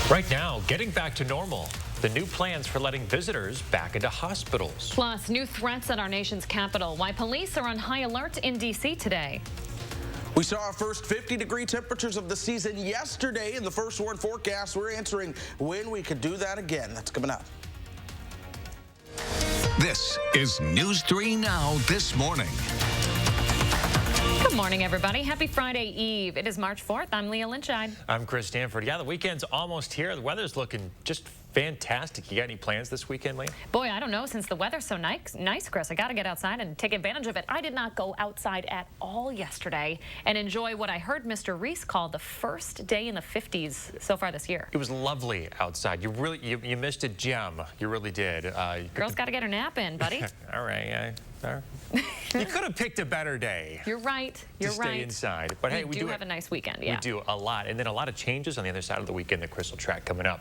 Right now, getting back to normal. The new plans for letting visitors back into hospitals. Plus, new threats at our nation's capital. Why police are on high alert in D.C. today. We saw our first 50-degree temperatures of the season yesterday in the first warn forecast. We're answering when we could do that again. That's coming up. This is News 3 Now this morning. Good morning, everybody. Happy Friday Eve. It is March 4th. I'm Leah Lynchide. I'm Chris Stanford. Yeah, the weekend's almost here. The weather's looking just fantastic. You got any plans this weekend, Leah? Boy, I don't know. Since the weather's so nice, Chris, I got to get outside and take advantage of it. I did not go outside at all yesterday and enjoy what I heard Mr. Reese call the first day in the 50s so far this year. It was lovely outside. You missed a gem. You really did. Girl's got to get her nap in, buddy. All right. You could have picked a better day. You're right. You're to right. Stay inside. But hey, we do have a nice weekend. Yeah. We do a lot. And then a lot of changes on the other side of the weekend that Chris will track coming up.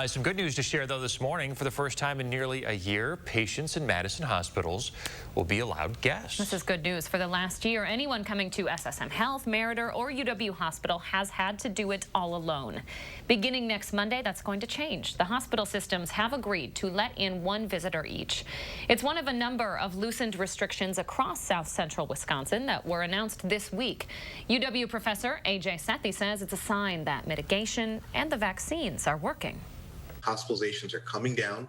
Some good news to share, though, this morning. For the first time in nearly a year, patients in Madison hospitals will be allowed guests. This is good news. For the last year, anyone coming to SSM Health, Meritor, or UW Hospital has had to do it all alone. Beginning next Monday, that's going to change. The hospital systems have agreed to let in one visitor each. It's one of a number of loosened restrictions across South Central Wisconsin that were announced this week. UW professor A.J. Sethi says it's a sign that mitigation and the vaccines are working. Hospitalizations are coming down.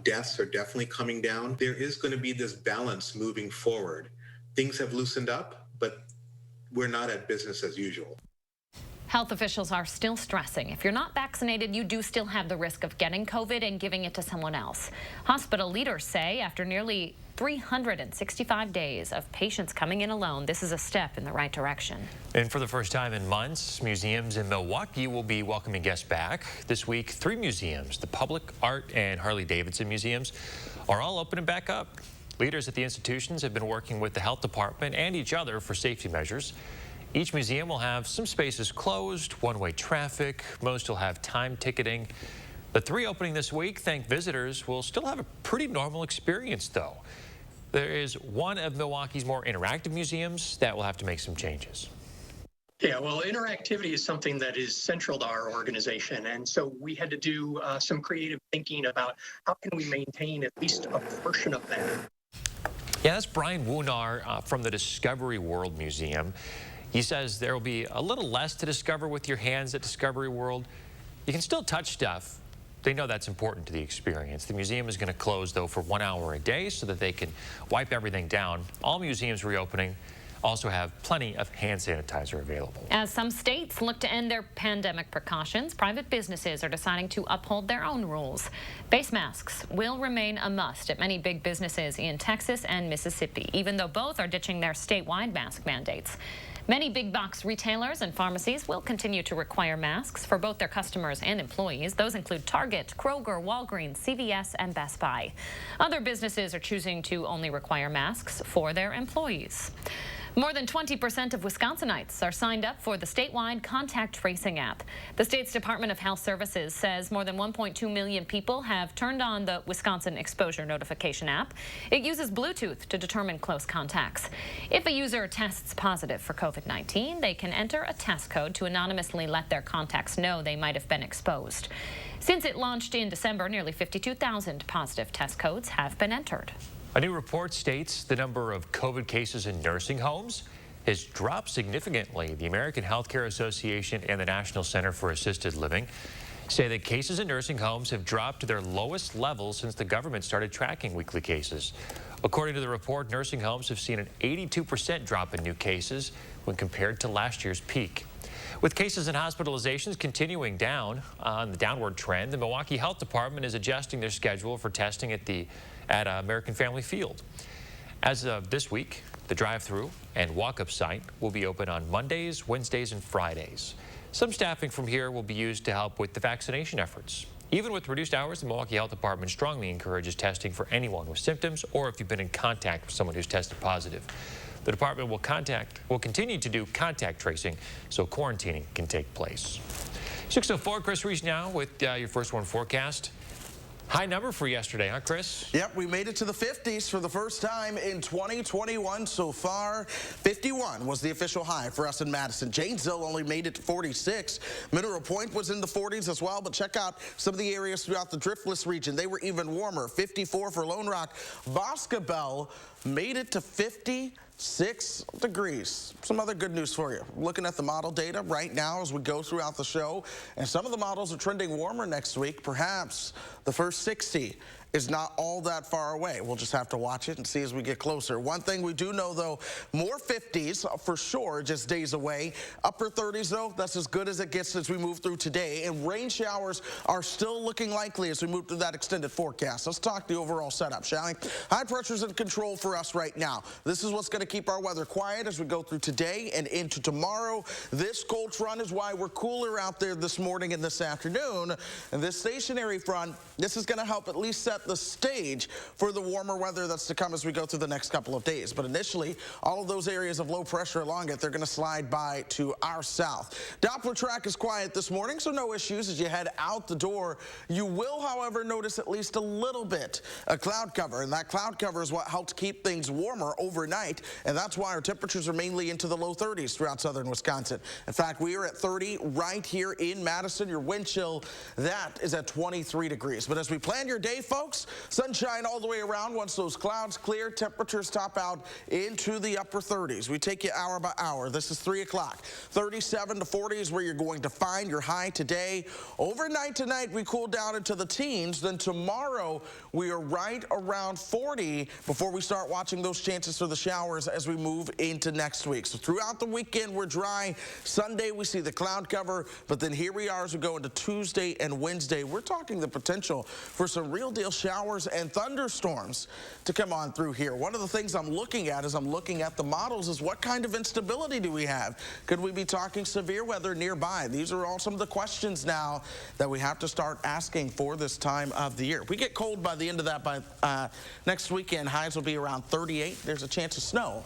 Deaths are definitely coming down. There is going to be this balance moving forward. Things have loosened up, but we're not at business as usual. Health officials are still stressing if you're not vaccinated, you do still have the risk of getting COVID and giving it to someone else. Hospital leaders say after nearly 365 days of patients coming in alone, this is a step in the right direction. And for the first time in months, museums in Milwaukee will be welcoming guests back. This week, 3 museums, the Public Art and Harley-Davidson museums, are all opening back up. Leaders at the institutions have been working with the health department and each other for safety measures. Each museum will have some spaces closed, one-way traffic. Most will have time ticketing. The 3 opening this week, thank visitors, will still have a pretty normal experience, though. There is one of Milwaukee's more interactive museums that will have to make some changes. Yeah, well, interactivity is something that is central to our organization, and so we had to do some creative thinking about how can we maintain at least a portion of that. Yeah, that's Brian Woonar from the Discovery World Museum. He says there will be a little less to discover with your hands at Discovery World. You can still touch stuff. They know that's important to the experience. The museum is going to close, though, for 1 hour a day so that they can wipe everything down. All museums reopening also have plenty of hand sanitizer available. As some states look to end their pandemic precautions, private businesses are deciding to uphold their own rules. Face masks will remain a must at many big businesses in Texas and Mississippi, even though both are ditching their statewide mask mandates. Many big box retailers and pharmacies will continue to require masks for both their customers and employees. Those include Target, Kroger, Walgreens, CVS, and Best Buy. Other businesses are choosing to only require masks for their employees. More than 20% of Wisconsinites are signed up for the statewide contact tracing app. The state's Department of Health Services says more than 1.2 million people have turned on the Wisconsin Exposure Notification app. It uses Bluetooth to determine close contacts. If a user tests positive for COVID-19, they can enter a test code to anonymously let their contacts know they might have been exposed. Since it launched in December, nearly 52,000 positive test codes have been entered. A new report states the number of COVID cases in nursing homes has dropped significantly. The American Healthcare Association and the National Center for Assisted Living say that cases in nursing homes have dropped to their lowest level since the government started tracking weekly cases. According to the report, nursing homes have seen an 82% drop in new cases when compared to last year's peak. With cases and hospitalizations continuing down on the downward trend, the Milwaukee Health Department is adjusting their schedule for testing at American Family Field. As of this week, the drive-through and walk-up site will be open on Mondays, Wednesdays, and Fridays. Some staffing from here will be used to help with the vaccination efforts. Even with reduced hours, the Milwaukee Health Department strongly encourages testing for anyone with symptoms or if you've been in contact with someone who's tested positive. The department will continue to do contact tracing so quarantining can take place. 6:04, Chris Reese now with your first warn forecast. High number for yesterday, huh, Chris? Yep, we made it to the 50s for the first time in 2021 so far. 51 was the official high for us in Madison. Janesville only made it to 46. Mineral Point was in the 40s as well, but check out some of the areas throughout the Driftless region. They were even warmer. 54 for Lone Rock. Boscobel made it to 56 degrees. Some other good news for you. Looking at the model data right now as we go throughout the show, and some of the models are trending warmer next week. Perhaps the first 60 is not all that far away. We'll just have to watch it and see as we get closer. One thing we do know, though, more 50s for sure, just days away. Upper 30s, though, that's as good as it gets as we move through today. And rain showers are still looking likely as we move through that extended forecast. Let's talk the overall setup, shall we? High pressure's in control for us right now. This is what's going to keep our weather quiet as we go through today and into tomorrow. This cold front is why we're cooler out there this morning and this afternoon. And this stationary front, this is going to help at least set the stage for the warmer weather that's to come as we go through the next couple of days. But initially, all of those areas of low pressure along it, they're going to slide by to our south. Doppler track is quiet this morning, so no issues as you head out the door. You will, however, notice at least a little bit of cloud cover, and that cloud cover is what helps keep things warmer overnight, and that's why our temperatures are mainly into the low 30s throughout southern Wisconsin. In fact, we are at 30 right here in Madison. Your wind chill, that is at 23 degrees. But as we plan your day, folks, sunshine all the way around. Once those clouds clear, temperatures top out into the upper 30s. We take you hour by hour. This is 3 o'clock. 37 to 40 is where you're going to find your high today. Overnight tonight, we cool down into the teens. Then tomorrow, we are right around 40 before we start watching those chances for the showers as we move into next week. So throughout the weekend, we're dry. Sunday, we see the cloud cover. But then here we are as we go into Tuesday and Wednesday. We're talking the potential for some real deal showers and thunderstorms to come on through here. One of the things I'm looking at as I'm looking at the models is what kind of instability do we have? Could we be talking severe weather nearby? These are all some of the questions now that we have to start asking for this time of the year. If we get cold by the end of that, by next weekend, highs will be around 38. There's a chance of snow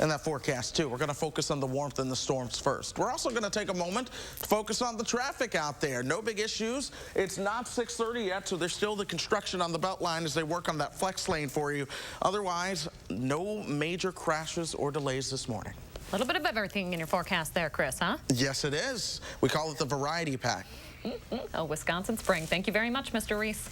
in that forecast too. We're going to focus on the warmth and the storms first. We're also going to take a moment to focus on the traffic out there. No big issues. It's not 6:30 yet, so there's still the construction on the Beltline as they work on that flex lane for you. Otherwise, no major crashes or delays this morning. A little bit of everything in your forecast there, Chris, huh? Yes, it is. We call it the variety pack. Oh, Wisconsin spring. Thank you very much, Mr. Reese.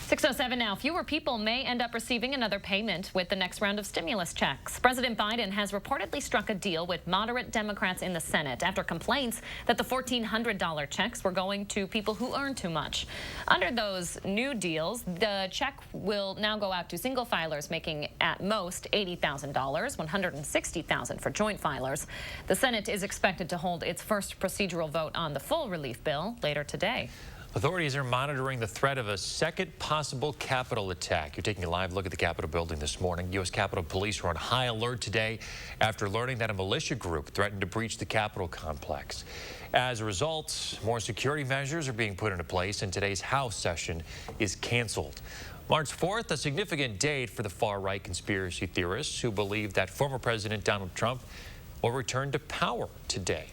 6:07 now. Fewer people may end up receiving another payment with the next round of stimulus checks. President Biden has reportedly struck a deal with moderate Democrats in the Senate after complaints that the $1,400 checks were going to people who earn too much. Under those new deals, the check will now go out to single filers making at most $80,000, $160,000 for joint filers. The Senate is expected to hold its first procedural vote on the full relief bill later today. Authorities are monitoring the threat of a second possible Capitol attack. You're taking a live look at the Capitol building this morning. U.S. Capitol Police were on high alert today after learning that a militia group threatened to breach the Capitol complex. As a result, more security measures are being put into place, and today's House session is canceled. March 4th, a significant date for the far-right conspiracy theorists who believe that former President Donald Trump will return to power today.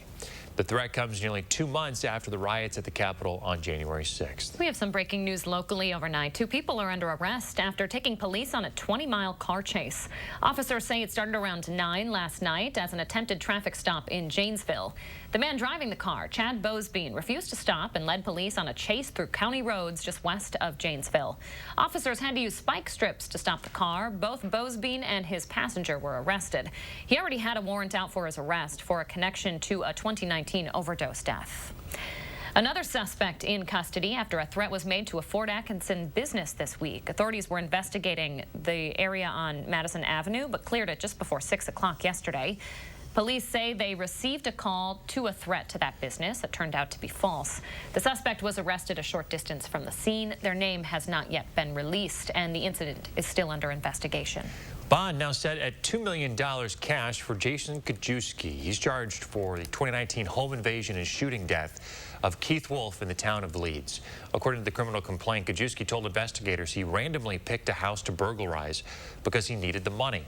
The threat comes nearly 2 months after the riots at the Capitol on January 6th. We have some breaking news locally overnight. 2 people are under arrest after taking police on a 20-mile car chase. Officers say it started around 9 last night as an attempted traffic stop in Janesville. The man driving the car, Chad Bosbein, refused to stop and led police on a chase through county roads just west of Janesville. Officers had to use spike strips to stop the car. Both Bosbein and his passenger were arrested. He already had a warrant out for his arrest for a connection to a 2019 overdose death. Another suspect in custody after a threat was made to a Fort Atkinson business this week. Authorities were investigating the area on Madison Avenue, but cleared it just before 6 o'clock yesterday. Police say they received a call to a threat to that business that turned out to be false. The suspect was arrested a short distance from the scene. Their name has not yet been released, and the incident is still under investigation. Bond now set at $2 million cash for Jason Kajewski. He's charged for the 2019 home invasion and shooting death of Keith Wolf in the town of Leeds. According to the criminal complaint, Kajewski told investigators he randomly picked a house to burglarize because he needed the money.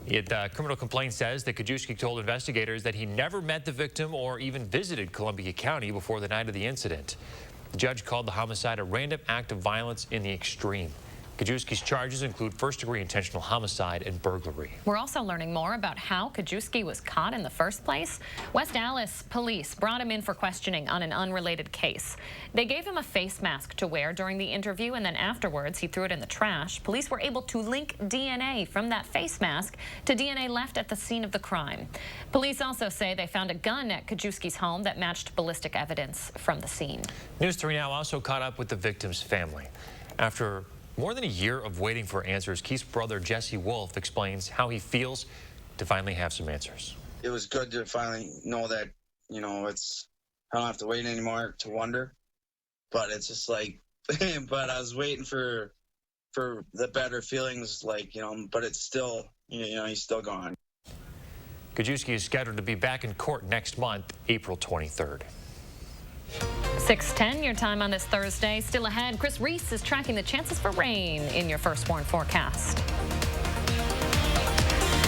The criminal complaint says that Kajewski told investigators that he never met the victim or even visited Columbia County before the night of the incident. The judge called the homicide a random act of violence in the extreme. Kajewski's charges include first-degree intentional homicide and burglary. We're also learning more about how Kajewski was caught in the first place. West Dallas police brought him in for questioning on an unrelated case. They gave him a face mask to wear during the interview, and then afterwards he threw it in the trash. Police were able to link DNA from that face mask to DNA left at the scene of the crime. Police also say they found a gun at Kajewski's home that matched ballistic evidence from the scene. News 3 Now also caught up with the victim's family. After more than a year of waiting for answers, Keith's brother Jesse Wolf explains how he feels to finally have some answers. It was good to finally know that, I don't have to wait anymore to wonder. But it's just like, but I was waiting for the better feelings, but it's still, he's still gone. Kajewski is scheduled to be back in court next month, April 23rd. 6:10, your time on this Thursday. Still ahead, Chris Reese is tracking the chances for rain in your First Warn forecast.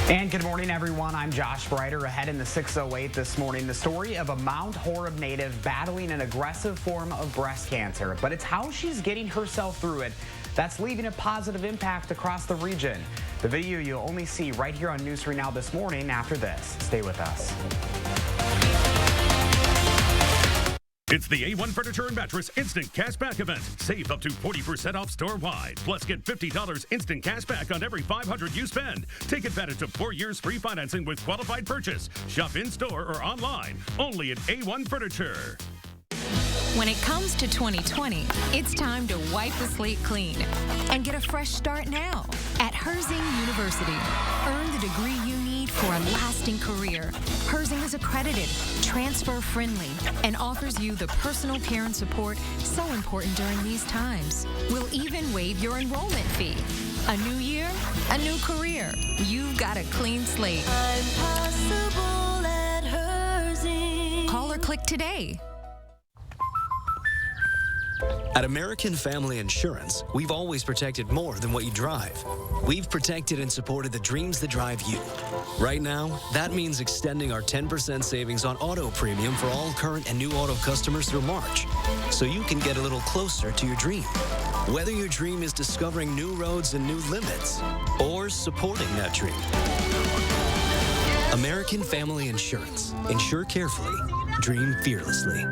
And good morning, everyone. I'm Josh Breiter. Ahead in the 6:08 this morning, the story of a Mount Horeb native battling an aggressive form of breast cancer. But it's how she's getting herself through it that's leaving a positive impact across the region. The video you'll only see right here on News 3 Now this morning after this. Stay with us. It's the A1 Furniture and Mattress Instant Cashback event. Save up to 40% off store-wide. Plus, get $50 instant cashback on every $500 you spend. Take advantage of 4 years free financing with qualified purchase. Shop in-store or online. Only at A1 Furniture. When it comes to 2020, it's time to wipe the slate clean and get a fresh start now at Herzing University. Earn the degree you need for a lasting career. Herzing is accredited, transfer-friendly, and offers you the personal care and support so important during these times. We'll even waive your enrollment fee. A new year, a new career. You've got a clean slate. I'm possible at Herzing. Call or click today. At American Family Insurance, we've always protected more than what you drive. We've protected and supported the dreams that drive you. Right now, that means extending our 10% savings on auto premium for all current and new auto customers through March, so you can get a little closer to your dream. Whether your dream is discovering new roads and new limits, or supporting that dream. American Family Insurance. Insure carefully. Dream fearlessly.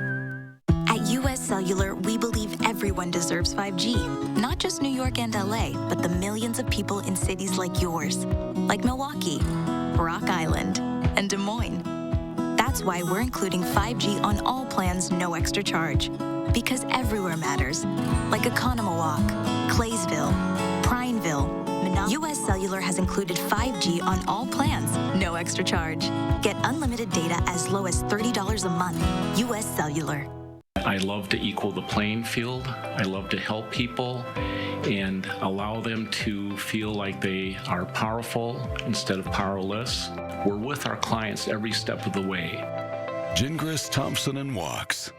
At U.S. Cellular, we believe everyone deserves 5G. Not just New York and LA, but the millions of people in cities like yours, like Milwaukee, Rock Island, and Des Moines. That's why we're including 5G on all plans, no extra charge. Because everywhere matters, like Economowalk, Claysville, Prineville. U.S. Cellular has included 5G on all plans, no extra charge. Get unlimited data as low as $30 a month. U.S. Cellular. I love to equal the playing field. I love to help people and allow them to feel like they are powerful instead of powerless. We're with our clients every step of the way. Gingras, Thompson & Walks.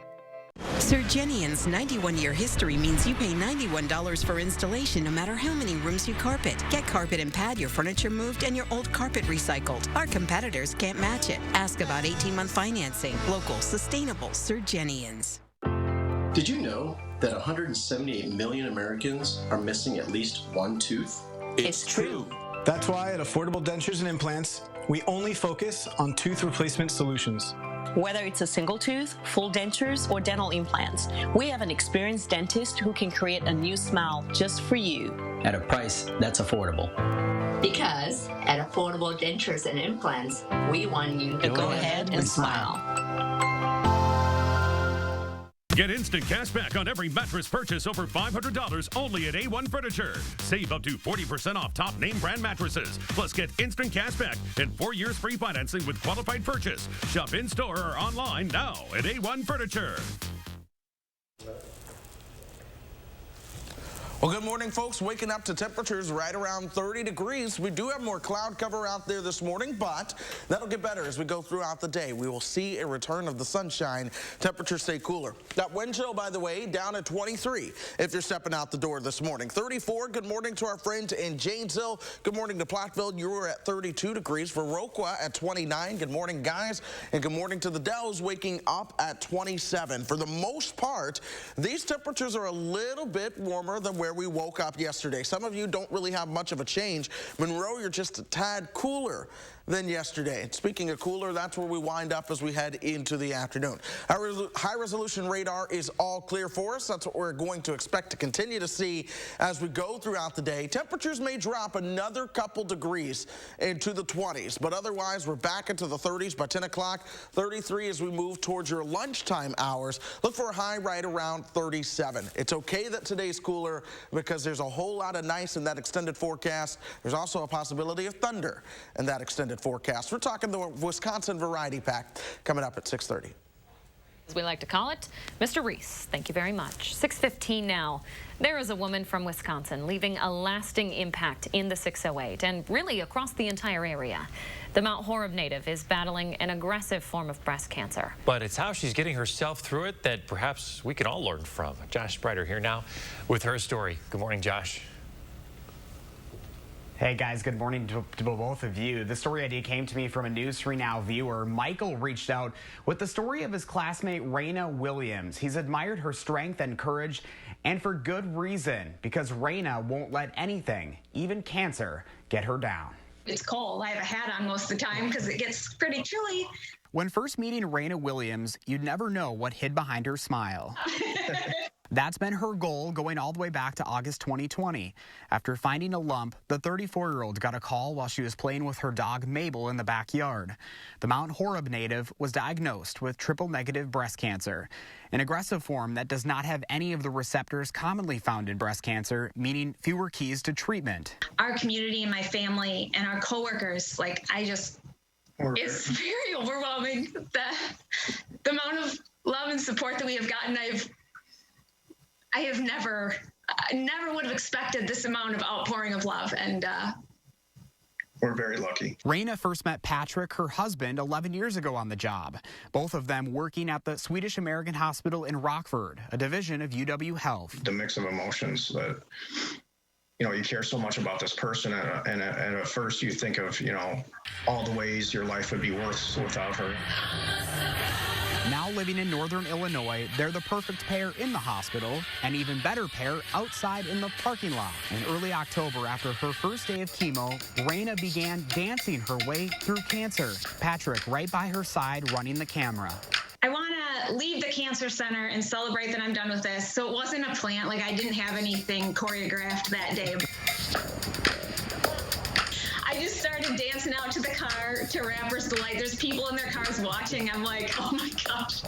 Sir Jenian's 91-year history means you pay $91 for installation no matter how many rooms you carpet. Get carpet and pad, your furniture moved, and your old carpet recycled. Our competitors can't match it. Ask about 18-month financing. Local, sustainable Sir Jenian's. Did you know that 178 million Americans are missing at least one tooth? It's true. That's why at Affordable Dentures and Implants, we only focus on tooth replacement solutions. Whether it's a single tooth, full dentures, or dental implants, we have an experienced dentist who can create a new smile just for you. At a price that's affordable. Because at Affordable Dentures and Implants, we want you to go ahead and smile. Get instant cash back on every mattress purchase over $500 only at A1 Furniture. Save up to 40% off top name brand mattresses. Plus, get instant cash back and 4 years free financing with qualified purchase. Shop in-store or online now at A1 Furniture. Well, good morning, folks. Waking up to temperatures right around 30 degrees. We do have more cloud cover out there this morning, but that'll get better as we go throughout the day. We will see a return of the sunshine. Temperatures stay cooler. That wind chill, by the way, down at 23 if you're stepping out the door this morning. 34, good morning to our friends in Janesville. Good morning to Platteville. You were at 32 degrees. For Viroqua at 29. Good morning, guys. And good morning to the Dells, waking up at 27. For the most part, these temperatures are a little bit warmer than where we woke up yesterday. Some of you don't really have much of a change. Monroe, you're just a tad cooler than yesterday. And speaking of cooler, that's where we wind up as we head into the afternoon. Our high-resolution radar is all clear for us. That's what we're going to expect to continue to see as we go throughout the day. Temperatures may drop another couple degrees into the 20s, but otherwise we're back into the 30s by 10 o'clock, 33 as we move towards your lunchtime hours. Look for a high right around 37. It's okay that today's cooler because there's a whole lot of nice in that extended forecast. There's also a possibility of thunder in that extended forecast. We're talking the Wisconsin Variety Pack coming up at 6:30. As we like to call it, Mr. Reese, thank you very much. 6:15 now. There is a woman from Wisconsin leaving a lasting impact in the 608 and really across the entire area. The Mount Horeb native is battling an aggressive form of breast cancer. But it's how she's getting herself through it that perhaps we can all learn from. Josh Spreiter here now with her story. Good morning, Josh. Hey guys, good morning to both of you. The story idea came to me from a News 3 Now viewer. Michael reached out with the story of his classmate Raina Williams. He's admired her strength and courage, and for good reason, because Raina won't let anything, even cancer, get her down. It's cold. I have a hat on most of the time because it gets pretty chilly. When first meeting Raina Williams, you'd never know what hid behind her smile. That's been her goal going all the way back to August 2020. After finding a lump, the 34-year-old got a call while she was playing with her dog Mabel in the backyard. The Mount Horeb native was diagnosed with triple-negative breast cancer, an aggressive form that does not have any of the receptors commonly found in breast cancer, meaning fewer keys to treatment. Our community and my family and our coworkers, it's very overwhelming. The amount of love and support that we have gotten, I never would have expected this amount of outpouring of love, and we're very lucky. Raina first met Patrick, her husband, 11 years ago on the job, both of them working at the Swedish American Hospital in Rockford, a division of UW Health. The mix of emotions that, you care so much about this person, and at first you think of, all the ways your life would be worse without her. Now living in northern Illinois, they're the perfect pair in the hospital, an even better pair outside in the parking lot. In early October, after her first day of chemo, Raina began dancing her way through cancer. Patrick right by her side running the camera. I want to leave the cancer center and celebrate that I'm done with this. So it wasn't a plan. I didn't have anything choreographed that day. I just started dancing out to the car to Rapper's Delight. There's people in their cars watching. I'm like, oh my gosh.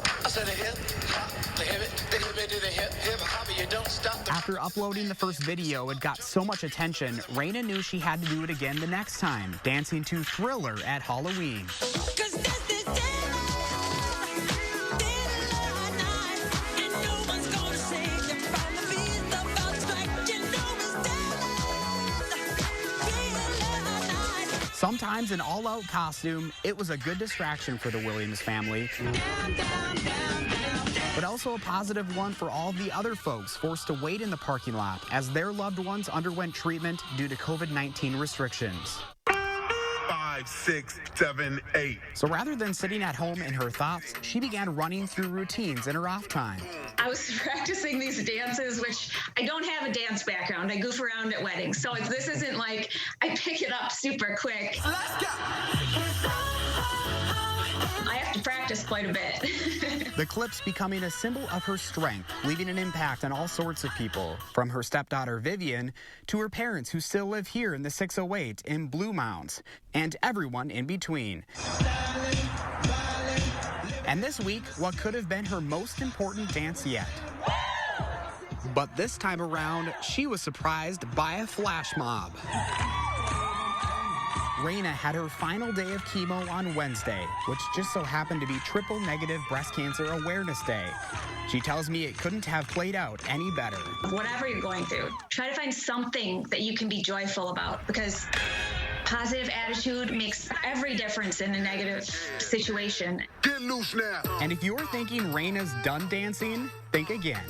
After uploading the first video, it got so much attention, Raina knew she had to do it again the next time, dancing to Thriller at Halloween. Sometimes an all-out costume, it was a good distraction for the Williams family, but also a positive one for all the other folks forced to wait in the parking lot as their loved ones underwent treatment due to COVID-19 restrictions. 5, 6, 7, 8. So rather than sitting at home in her thoughts, she began running through routines in her off time. I was practicing these dances, which I don't have a dance background. I goof around at weddings. So this isn't like I pick it up super quick. Let's go. I have to practice quite a bit. The clips becoming a symbol of her strength, leaving an impact on all sorts of people, from her stepdaughter Vivian to her parents who still live here in the 608 in Blue Mounds, and everyone in between. And this week, what could have been her most important dance yet. But this time around, she was surprised by a flash mob. Raina had her final day of chemo on Wednesday, which just so happened to be Triple Negative Breast Cancer Awareness Day. She tells me it couldn't have played out any better. Whatever you're going through, try to find something that you can be joyful about, because positive attitude makes every difference in a negative situation. Get loose now. And if you're thinking Raina's done dancing, think again.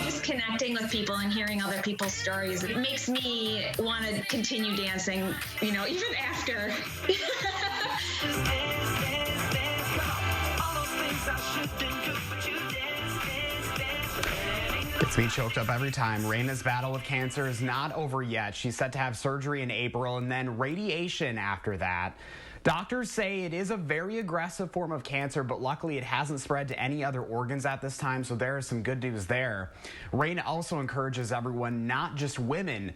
Just connecting with people and hearing other people's stories, it makes me want to continue dancing, you know, even after. Gets me choked up every time. Raina's battle with cancer is not over yet. She's set to have surgery in April and then radiation after that. Doctors say it is a very aggressive form of cancer, but luckily it hasn't spread to any other organs at this time, so there is some good news there. Raina also encourages everyone, not just women,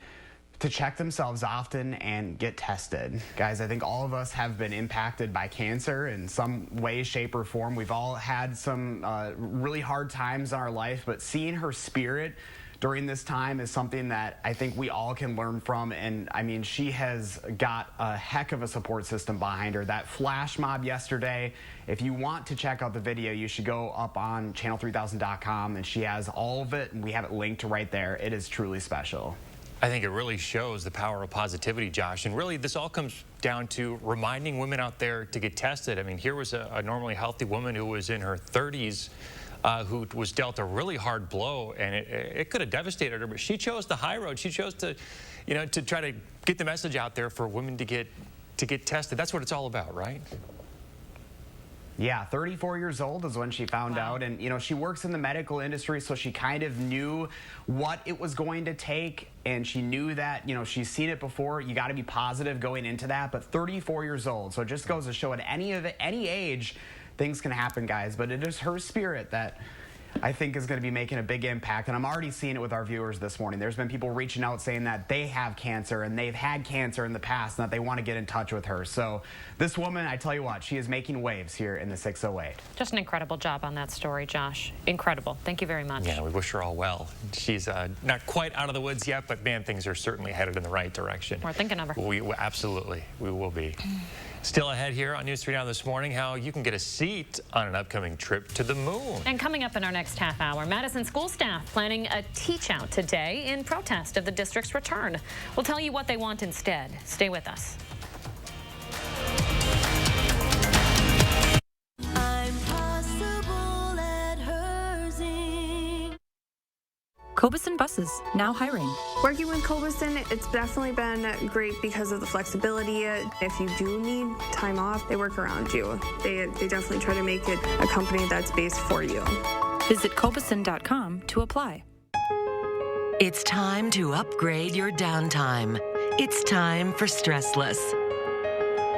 to check themselves often and get tested. Guys, I think all of us have been impacted by cancer in some way, shape, or form. We've all had some really hard times in our life, but seeing her spirit during this time is something that I think we all can learn from. And I mean, she has got a heck of a support system behind her. That flash mob yesterday, if you want to check out the video, you should go up on channel3000.com, and she has all of it, and we have it linked right there. It is truly special. I think it really shows the power of positivity, Josh. And really, this all comes down to reminding women out there to get tested. I mean, here was a normally healthy woman who was in her 30s who was dealt a really hard blow, and it could have devastated her. But she chose the high road. She chose to, you know, to try to get the message out there for women to get tested. That's what it's all about, right? Yeah, 34 years old is when she found out, and you know, she works in the medical industry, so she kind of knew what it was going to take, and she knew that, you know, she's seen it before. You got to be positive going into that. But 34 years old, so it just goes to show at any age, things can happen, guys. But it is her spirit that I think is going to be making a big impact, and I'm already seeing it with our viewers this morning. There's been people reaching out saying that they have cancer and they've had cancer in the past and that they want to get in touch with her. So this woman, I tell you what, she is making waves here in the 608. Just an incredible job on that story, Josh. Incredible. Thank you very much. Yeah, we wish her all well. She's not quite out of the woods yet, but man, things are certainly headed in the right direction. We're thinking of her. Absolutely, we will be. Still ahead here on News 3 Now this morning, how you can get a seat on an upcoming trip to the moon. And coming up in our next half hour, Madison school staff planning a teach out today in protest of the district's return. We'll tell you what they want instead. Stay with us. Cobuson Buses, now hiring. Working with Cobuson, it's definitely been great because of the flexibility. If you do need time off, they work around you. They definitely try to make it a company that's based for you. Visit Cobuson.com to apply. It's time to upgrade your downtime. It's time for Stressless.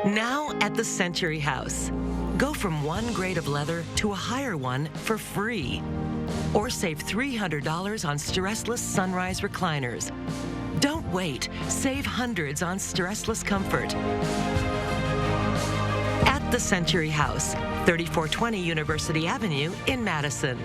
Now at the Century House. Go from one grade of leather to a higher one for free. Or save $300 on stressless Sunrise recliners. Don't wait. Save hundreds on stressless comfort. At the Century House, 3420 University Avenue in Madison.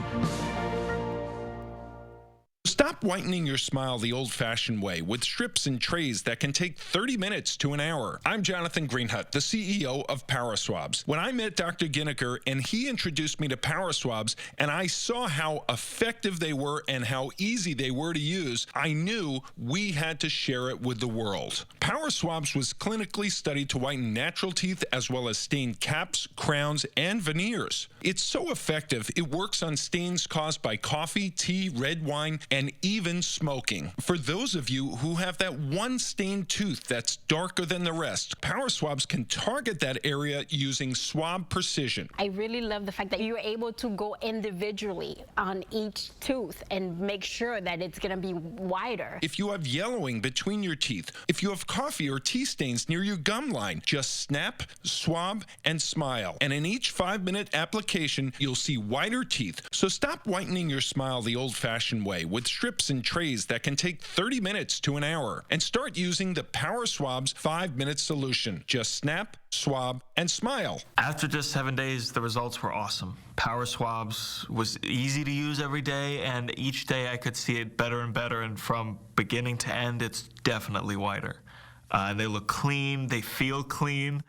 Stop whitening your smile the old-fashioned way with strips and trays that can take 30 minutes to an hour. I'm Jonathan Greenhut, the CEO of Power Swabs. When I met Dr. Ginniker and he introduced me to Power Swabs and I saw how effective they were and how easy they were to use, I knew we had to share it with the world. Power Swabs was clinically studied to whiten natural teeth as well as stain caps, crowns, and veneers. It's so effective, it works on stains caused by coffee, tea, red wine, and even smoking. For those of you who have that one stained tooth that's darker than the rest, Power Swabs can target that area using swab precision. I really love the fact that you're able to go individually on each tooth and make sure that it's going to be wider. If you have yellowing between your teeth, if you have coffee or tea stains near your gum line, just snap, swab, and smile. And in each 5-minute application, you'll see whiter teeth. So stop whitening your smile the old-fashioned way with strips and trays that can take 30 minutes to an hour, and start using the Power Swabs 5-minute solution. Just snap, swab, and smile. After just 7 days, the results were awesome. Power Swabs was easy to use every day, and each day I could see it better and better, and from beginning to end, it's definitely whiter. They look clean. They feel clean.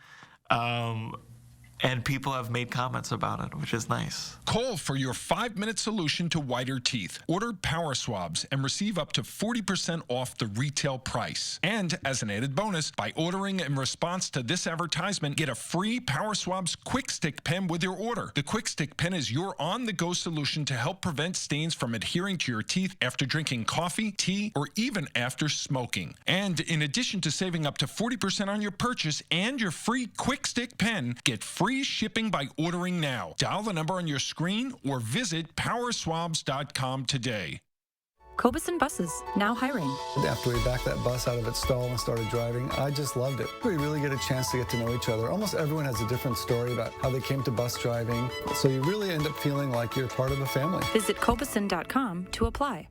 And people have made comments about it, which is nice. Call for your 5-minute solution to whiter teeth. Order Power Swabs and receive up to 40% off the retail price. And as an added bonus, by ordering in response to this advertisement, get a free Power Swabs Quick Stick pen with your order. The Quick Stick pen is your on-the-go solution to help prevent stains from adhering to your teeth after drinking coffee, tea, or even after smoking. And in addition to saving up to 40% on your purchase and your free Quick Stick pen, get free shipping by ordering now. Dial the number on your screen or visit powerswabs.com today. Cobeson Buses, now hiring. After we backed that bus out of its stall and started driving, I just loved it. We really get a chance to get to know each other. Almost everyone has a different story about how they came to bus driving, so you really end up feeling like you're part of a family. Visit Cobeson.com to apply.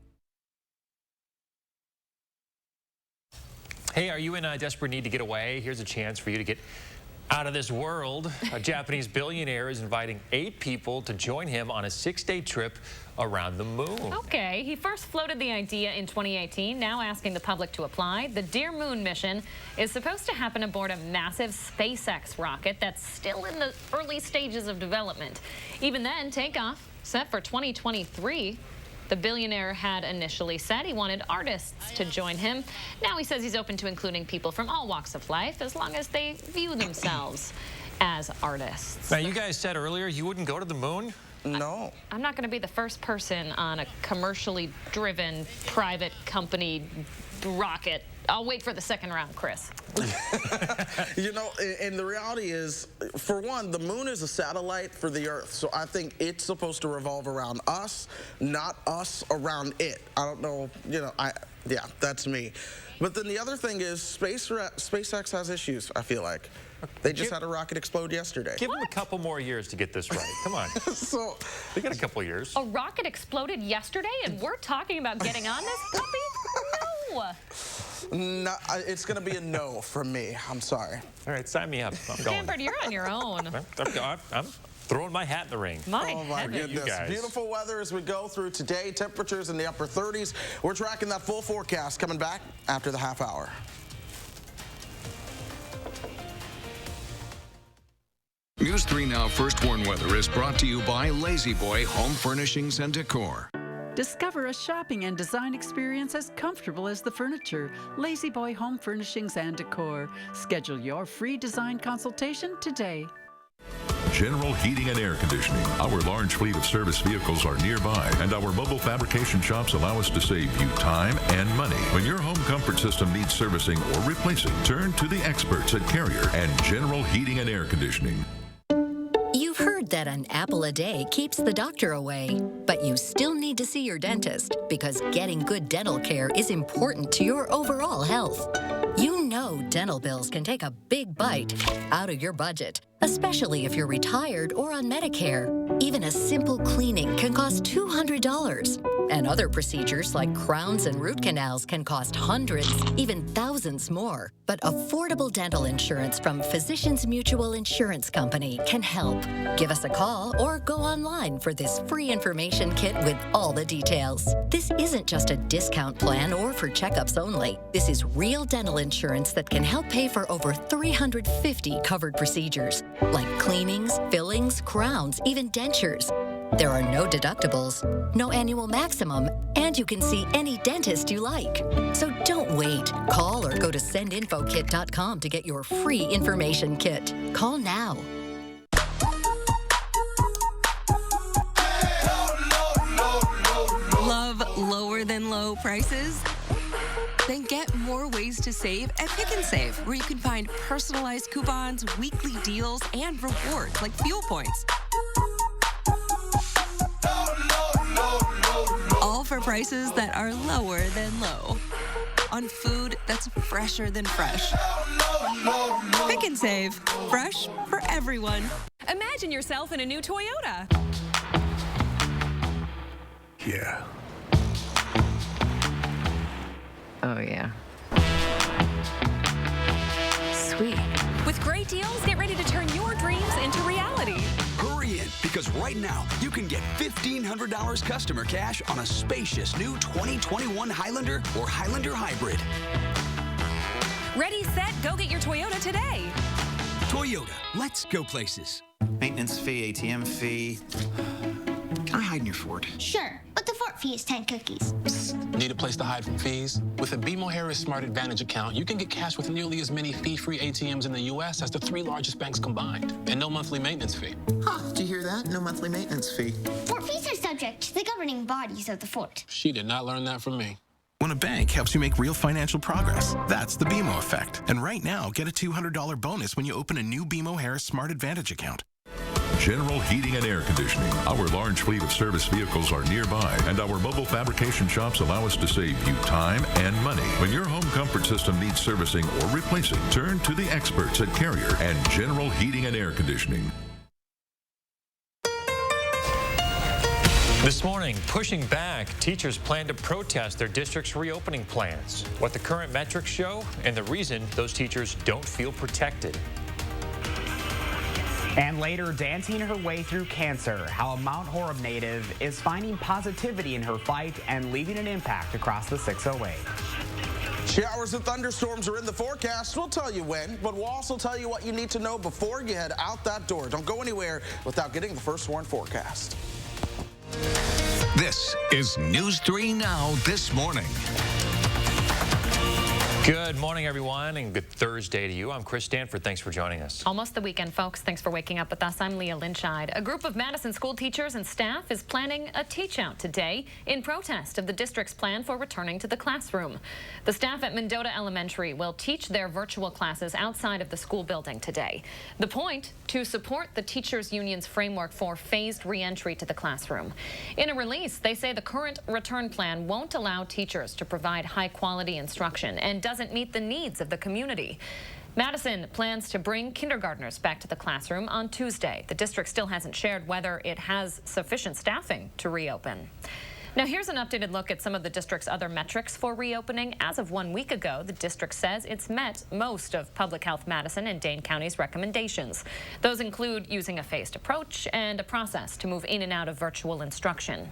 Hey, are you in a desperate need to get away? Here's a chance for you to get out of this world. A Japanese billionaire is inviting 8 people to join him on a 6-day trip around the moon. Okay, he first floated the idea in 2018, now asking the public to apply. The Dear Moon mission is supposed to happen aboard a massive SpaceX rocket that's still in the early stages of development. Even then, takeoff set for 2023. The billionaire had initially said he wanted artists to join him. Now he says he's open to including people from all walks of life as long as they view themselves as artists. Now, you guys said earlier you wouldn't go to the moon? No. I'm not going to be the first person on a commercially driven private company rocket. I'll wait for the second round, Chris. You know, and the reality is, for one, the moon is a satellite for the Earth, so I think it's supposed to revolve around us, not us around it. I don't know, you know, yeah, that's me. But then the other thing is, SpaceX has issues, I feel like. They just had a rocket explode yesterday. Give them a couple more years to get this right. Come on. So we got a couple years. A rocket exploded yesterday, and we're talking about getting on this puppy? No. No, it's going to be a no from me. I'm sorry. All right, sign me up. I'm going. Stanford, you're on your own. I'm throwing my hat in the ring. Oh my goodness. Beautiful weather as we go through today. Temperatures in the upper 30s. We're tracking that full forecast coming back after the half hour. News 3 Now First Warn Weather is brought to you by Lazy Boy Home Furnishings and Decor. Discover a shopping and design experience as comfortable as the furniture. Lazy Boy Home Furnishings and Decor. Schedule your free design consultation today. General Heating and Air Conditioning. Our large fleet of service vehicles are nearby, and our mobile fabrication shops allow us to save you time and money. When your home comfort system needs servicing or replacing, turn to the experts at Carrier and General Heating and Air Conditioning. You've heard that an apple a day keeps the doctor away, but you still need to see your dentist because getting good dental care is important to your overall health. You know dental bills can take a big bite out of your budget, especially if you're retired or on Medicare. Even a simple cleaning can cost $200. And other procedures like crowns and root canals can cost hundreds, even thousands more. But affordable dental insurance from Physicians Mutual Insurance Company can help. Give us a call or go online for this free information kit with all the details. This isn't just a discount plan or for checkups only. This is real dental insurance that can help pay for over 350 covered procedures, like cleanings, fillings, crowns, even dentures. There are no deductibles, no annual maximum, and you can see any dentist you like. So don't wait. Call or go to sendinfokit.com to get your free information kit. Call now. Love lower than low prices? Then get more ways to save at Pick and Save, where you can find personalized coupons, weekly deals, and rewards like fuel points. All for prices that are lower than low. On food that's fresher than fresh. Pick and Save. Fresh for everyone. Imagine yourself in a new Toyota. Yeah. Oh, yeah. Sweet. With great deals, get ready to turn your dreams into reality. Hurry in, because right now you can get $1,500 customer cash on a spacious new 2021 Highlander or Highlander Hybrid. Ready, set, Go get your Toyota today. Toyota, let's go places. Maintenance fee, ATM fee. Can I hide in your fort? Sure, but the fort fee is 10 cookies. Psst. Need a place to hide from fees? With a BMO Harris Smart Advantage account, you can get cash with nearly as many fee-free ATMs in the U.S. as the 3 largest banks combined, and no monthly maintenance fee. Huh, did you hear that? No monthly maintenance fee. Fort fees are subject to the governing bodies of the fort. She did not learn that from me. When a bank helps you make real financial progress, that's the BMO effect. And right now, get a $200 bonus when you open a new BMO Harris Smart Advantage account. General Heating and Air Conditioning. Our large fleet of service vehicles are nearby, and our mobile fabrication shops allow us to save you time and money. When your home comfort system needs servicing or replacing, turn to the experts at Carrier and General Heating and Air Conditioning. This morning, pushing back, teachers plan to protest their district's reopening plans. What the current metrics show and the reason those teachers don't feel protected. And later, dancing her way through cancer, how a Mount Horeb native is finding positivity in her fight and leaving an impact across the 608. Showers and thunderstorms are in the forecast. We'll tell you when, but we'll also tell you what you need to know before you head out that door. Don't go anywhere without getting the First Warn forecast. This is News 3 Now This Morning. Good morning, everyone, and good Thursday to you. I'm Chris Stanford. Thanks for joining us. Almost the weekend, folks. Thanks for waking up with us. I'm Leah Lynchide. A group of Madison school teachers and staff is planning a teach-out today in protest of the district's plan for returning to the classroom. The staff at Mendota Elementary will teach their virtual classes outside of the school building today. The point, to support the teachers' union's framework for phased re-entry to the classroom. In a release, they say the current return plan won't allow teachers to provide high-quality instruction and doesn't meet the needs of the community. Madison plans to bring kindergartners back to the classroom on Tuesday. The district still hasn't shared whether it has sufficient staffing to reopen. Now here's an updated look at some of the district's other metrics for reopening. As of 1 week ago, the district says it's met most of Public Health Madison and Dane County's recommendations. Those include using a phased approach and a process to move in and out of virtual instruction.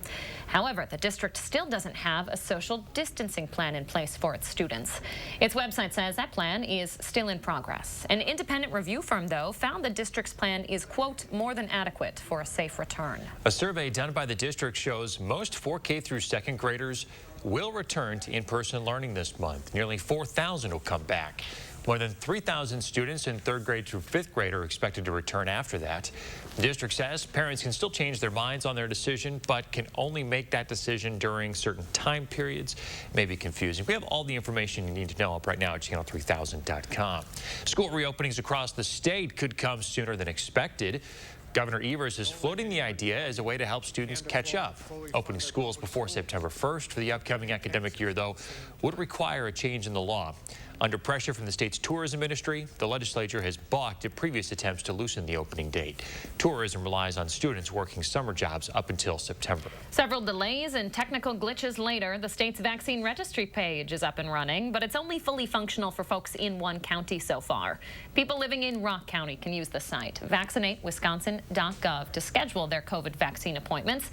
However, the district still doesn't have a social distancing plan in place for its students. Its website says that plan is still in progress. An independent review firm, though, found the district's plan is, quote, more than adequate for a safe return. A survey done by the district shows most 4K through second graders will return to in-person learning this month. Nearly 4,000 will come back. More than 3,000 students in 3rd grade through 5th grade are expected to return after that. The district says parents can still change their minds on their decision, but can only make that decision during certain time periods. It may be confusing. We have all the information you need to know up right now at channel3000.com. School reopenings across the state could come sooner than expected. Governor Evers is floating the idea as a way to help students catch up. Opening schools before September 1st for the upcoming academic year, though, would require a change in the law. Under pressure from the state's tourism industry, the legislature has balked at previous attempts to loosen the opening date. Tourism relies on students working summer jobs up until September. Several delays and technical glitches later, the state's vaccine registry page is up and running, but it's only fully functional for folks in one county so far. People living in Rock County can use the site, vaccinateswisconsin.gov, to schedule their COVID vaccine appointments.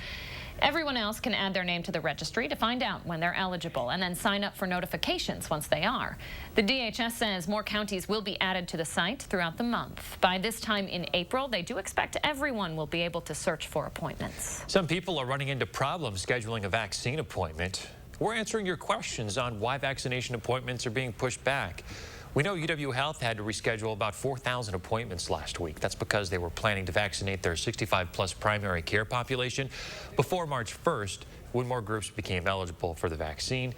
Everyone else can add their name to the registry to find out when they're eligible and then sign up for notifications once they are. The DHS says more counties will be added to the site throughout the month. By this time in April, they do expect everyone will be able to search for appointments. Some people are running into problems scheduling a vaccine appointment. We're answering your questions on why vaccination appointments are being pushed back. We know UW Health had to reschedule about 4,000 appointments last week. That's because they were planning to vaccinate their 65-plus primary care population before March 1st, when more groups became eligible for the vaccine.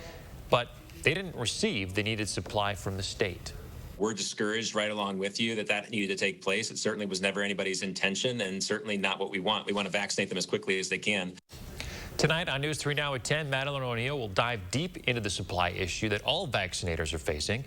But they didn't receive the needed supply from the state. We're discouraged right along with you that needed to take place. It certainly was never anybody's intention and certainly not what we want. We want to vaccinate them as quickly as they can. Tonight on News 3 Now at 10, Madeline O'Neill will dive deep into the supply issue that all vaccinators are facing,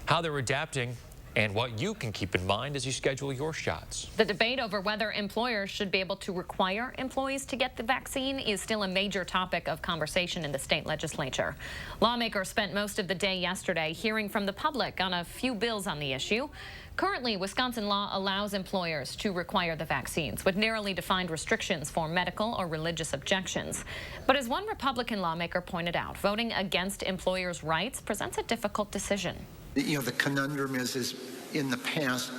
how they're adapting, and what you can keep in mind as you schedule your shots. The debate over whether employers should be able to require employees to get the vaccine is still a major topic of conversation in the state legislature. Lawmakers spent most of the day yesterday hearing from the public on a few bills on the issue. Currently, Wisconsin law allows employers to require the vaccines with narrowly defined restrictions for medical or religious objections. But as one Republican lawmaker pointed out, voting against employers' rights presents a difficult decision. The conundrum is in the past,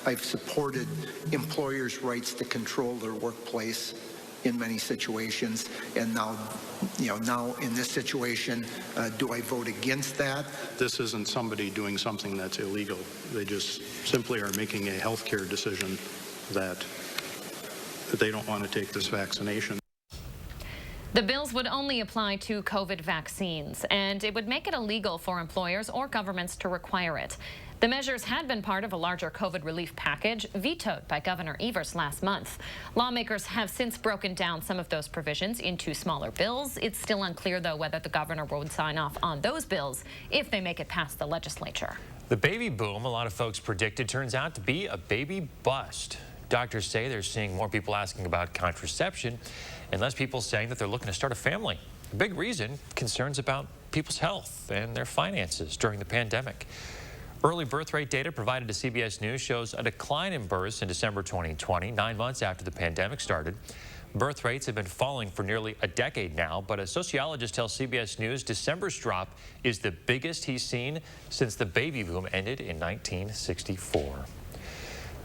I've supported employers' rights to control their workplace in many situations, and now in this situation, do I vote against that? This isn't somebody doing something that's illegal. They just simply are making a healthcare decision that they don't want to take this vaccination. The bills would only apply to COVID vaccines, and it would make it illegal for employers or governments to require it. The measures had been part of a larger COVID relief package vetoed by Governor Evers last month. Lawmakers have since broken down some of those provisions into smaller bills. It's still unclear, though, whether the governor would sign off on those bills if they make it past the legislature. The baby boom a lot of folks predicted turns out to be a baby bust. Doctors say they're seeing more people asking about contraception and less people saying that they're looking to start a family. The big reason, concerns about people's health and their finances during the pandemic. Early birth rate data provided to CBS News shows a decline in births in December 2020, 9 months after the pandemic started. Birth rates have been falling for nearly a decade now, but a sociologist tells CBS News December's drop is the biggest he's seen since the baby boom ended in 1964.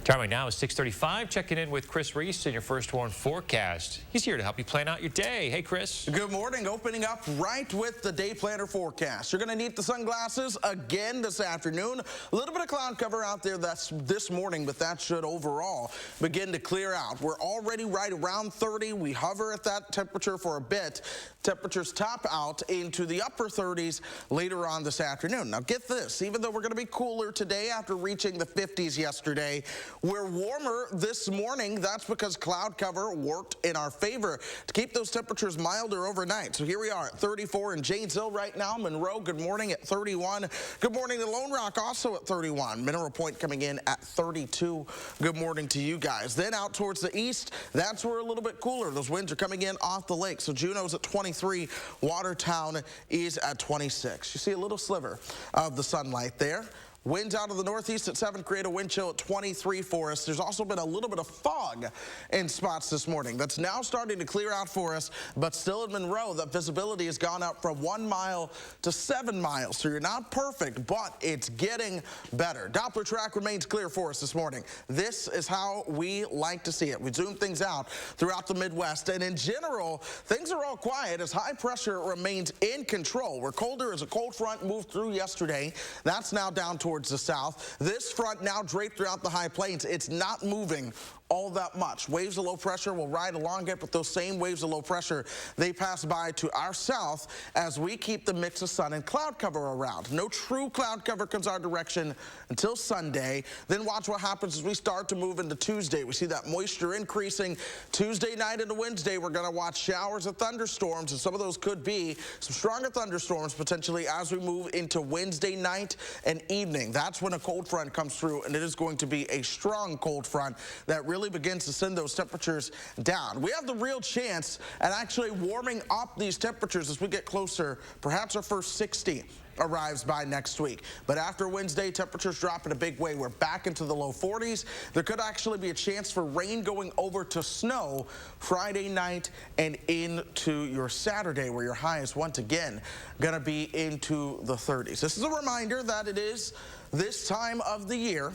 Time right now is 6:35. Checking in with Chris Reese in your First Warn forecast. He's here to help you plan out your day. Hey, Chris. Good morning. Opening up right with the day planner forecast. You're going to need the sunglasses again this afternoon. A little bit of cloud cover out there this morning, but that should overall begin to clear out. We're already right around 30. We hover at that temperature for a bit. Temperatures top out into the upper 30s later on this afternoon. Now get this, even though we're going to be cooler today after reaching the 50s yesterday, we're warmer this morning. That's because cloud cover worked in our favor to keep those temperatures milder overnight. So here we are at 34 in Janesville right now. Monroe, good morning, at 31. Good morning to Lone Rock, also at 31. Mineral Point coming in at 32. Good morning to you guys. Then out towards the east, that's where a little bit cooler. Those winds are coming in off the lake. So Juneau's at 23. Watertown is at 26. You see a little sliver of the sunlight there. Winds out of the northeast at 7 create a wind chill at 23 for us. There's also been a little bit of fog in spots this morning. That's now starting to clear out for us, but still in Monroe, that visibility has gone up from 1 mile to 7 miles. So you're not perfect, but it's getting better. Doppler track remains clear for us this morning. This is how we like to see it. We zoom things out throughout the Midwest, and in general, things are all quiet as high pressure remains in control. We're colder as a cold front moved through yesterday. That's now down towards the south. This front now draped throughout the high plains. It's not moving all that much. Waves of low pressure will ride along it, but those same waves of low pressure, they pass by to our south as we keep the mix of sun and cloud cover around. No true cloud cover comes our direction until Sunday. Then watch what happens as we start to move into Tuesday. We see that moisture increasing. Tuesday night into Wednesday, we're going to watch showers of thunderstorms, and some of those could be some stronger thunderstorms potentially as we move into Wednesday night and evening. That's when a cold front comes through, and it is going to be a strong cold front that really begins to send those temperatures down. We have the real chance at actually warming up these temperatures as we get closer. Perhaps our first 60 arrives by next week. But after Wednesday, temperatures drop in a big way. We're back into the low 40s. There could actually be a chance for rain going over to snow Friday night and into your Saturday, where your high is once again going to be into the 30s. This is a reminder that it is this time of the year.